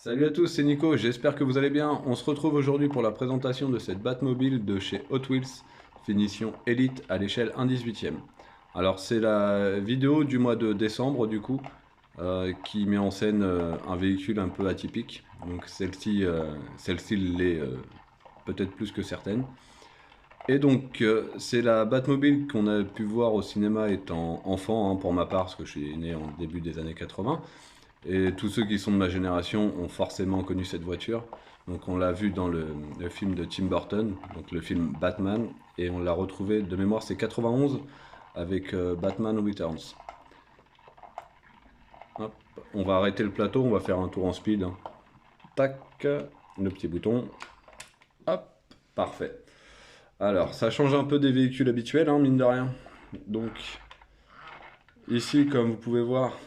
Salut à tous, c'est Nico, j'espère que vous allez bien. On se retrouve aujourd'hui pour la présentation de cette Batmobile de chez Hot Wheels, finition Elite à l'échelle 1/18e. Alors c'est la vidéo du mois de décembre du coup, qui met en scène un véhicule un peu atypique. Donc celle-ci l'est peut-être plus que certaines. Et donc c'est la Batmobile qu'on a pu voir au cinéma étant enfant, hein, pour ma part, parce que je suis né en début des années 80. Et tous ceux qui sont de ma génération ont forcément connu cette voiture. Donc on l'a vu dans le film de Tim Burton, donc le film Batman, et on l'a retrouvé de mémoire, c'est 91 avec Batman Returns. Hop, on va arrêter le plateau, on va faire un tour en speed, hein. Tac, le petit bouton. Hop, parfait. Alors, ça change un peu des véhicules habituels, hein, mine de rien. Donc, ici, comme vous pouvez voir,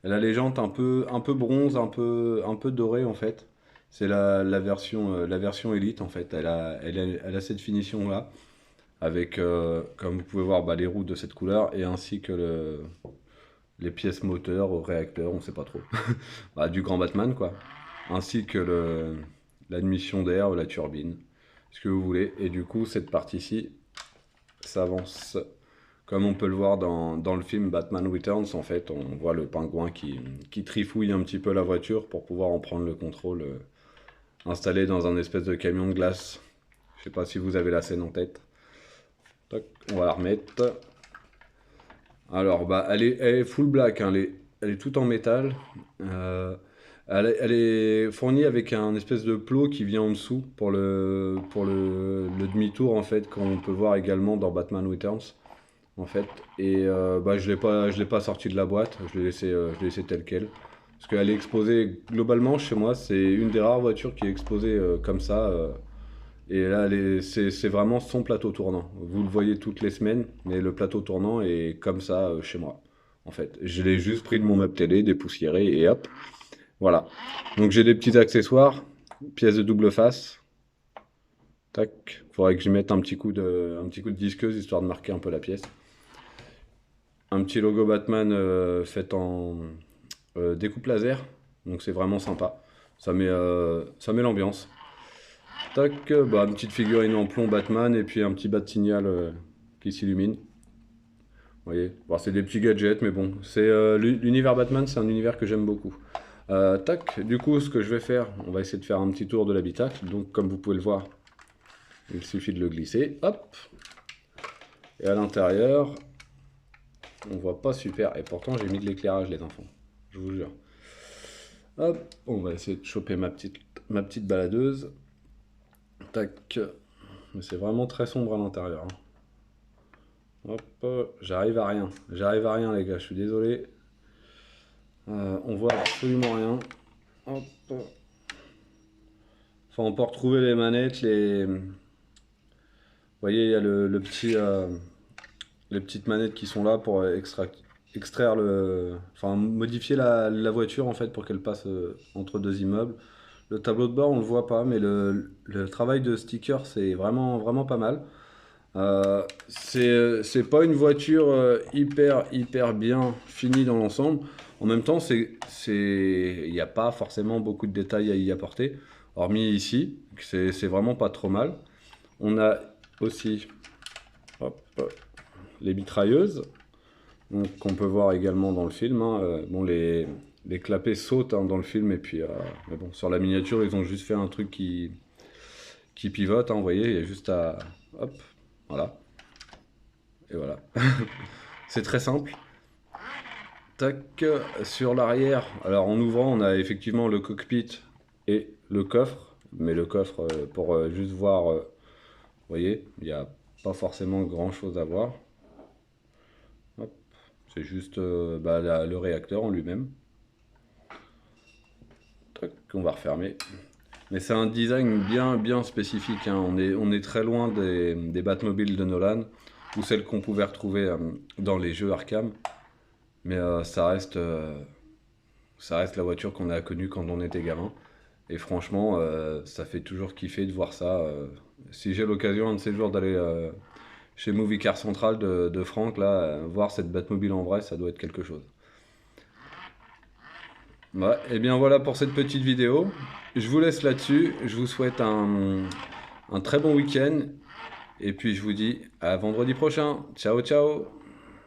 elle a les jantes un peu bronze, un peu dorées en fait. C'est la version Elite en fait. Elle a cette finition là, avec, comme vous pouvez voir, bah, les roues de cette couleur et ainsi que les pièces moteurs, réacteurs, on sait pas trop. Bah, du grand Batman quoi. Ainsi que l'admission d'air, la turbine, ce que vous voulez. Et du coup, cette partie-ci s'avance. Comme on peut le voir dans le film Batman Returns, en fait, on voit le pingouin qui trifouille un petit peu la voiture pour pouvoir en prendre le contrôle, installé dans un espèce de camion de glace. Je sais pas si vous avez la scène en tête. Toc, on va la remettre. Alors, bah, elle est full black, hein, elle est toute en métal. Euh, elle est fournie avec un espèce de plot qui vient en dessous pour le demi-tour, en fait, qu'on peut voir également dans Batman Returns. En fait. Et bah, je l'ai pas sorti de la boîte, je l'ai laissé tel quel. Parce qu'elle est exposée globalement chez moi, c'est une des rares voitures qui est exposée comme ça. Et là, c'est vraiment son plateau tournant. Vous le voyez toutes les semaines, mais le plateau tournant est comme ça chez moi. En fait, je l'ai juste pris de mon meuble télé, dépoussiéré et hop, voilà. Donc j'ai des petits accessoires, pièces de double face. Tac, faudrait que j'y mette un petit coup de disqueuse histoire de marquer un peu la pièce. Un petit logo Batman fait en découpe laser, donc c'est vraiment sympa. Ça met l'ambiance. Tac, bah, une petite figurine en plomb Batman et puis un petit bat signal qui s'illumine. Vous voyez, bon, c'est des petits gadgets, mais bon, l'univers Batman, c'est un univers que j'aime beaucoup. Tac, du coup, ce que je vais faire, on va essayer de faire un petit tour de l'habitacle. Donc, comme vous pouvez le voir, il suffit de le glisser. Hop, et à l'intérieur, on voit pas super. Et pourtant, j'ai mis de l'éclairage, les enfants. Je vous jure. Hop, on va essayer de choper ma petite baladeuse. Tac. Mais c'est vraiment très sombre à l'intérieur, hein. Hop, j'arrive à rien. J'arrive à rien, les gars, je suis désolé. On voit absolument rien. Hop. Enfin, on peut retrouver les manettes, Vous voyez, il y a les petites manettes qui sont là pour extraire enfin, modifier la voiture en fait pour qu'elle passe entre deux immeubles. Le tableau de bord, on le voit pas, mais le travail de sticker, c'est vraiment, vraiment pas mal. C'est pas une voiture hyper, hyper bien finie dans l'ensemble. En même temps, il n'y a pas forcément beaucoup de détails à y apporter, hormis ici, c'est vraiment pas trop mal. On a aussi, hop, les mitrailleuses, donc, qu'on peut voir également dans le film, hein. Bon, les clapets sautent, hein, dans le film, et puis mais bon, sur la miniature, ils ont juste fait un truc qui pivote, hein, vous voyez, il y a juste à. Hop, voilà, et voilà. C'est très simple. Tac, sur l'arrière, alors en ouvrant, on a effectivement le cockpit et le coffre, mais le coffre, pour juste voir, vous voyez, il n'y a pas forcément grand chose à voir. Hop, c'est juste bah, le réacteur en lui-même. Tac, on va refermer. Mais c'est un design bien, bien spécifique, hein. On est très loin des Batmobiles de Nolan ou celles qu'on pouvait retrouver dans les jeux Arkham. Mais ça reste la voiture qu'on a connue quand on était gamin. Et franchement, ça fait toujours kiffer de voir ça. Si j'ai l'occasion un de ces jours d'aller chez Movie Car Central de Franck, là, voir cette Batmobile en vrai, ça doit être quelque chose. Ouais, et bien voilà pour cette petite vidéo. Je vous laisse là-dessus. Je vous souhaite un très bon week-end. Et puis je vous dis à vendredi prochain. Ciao, ciao!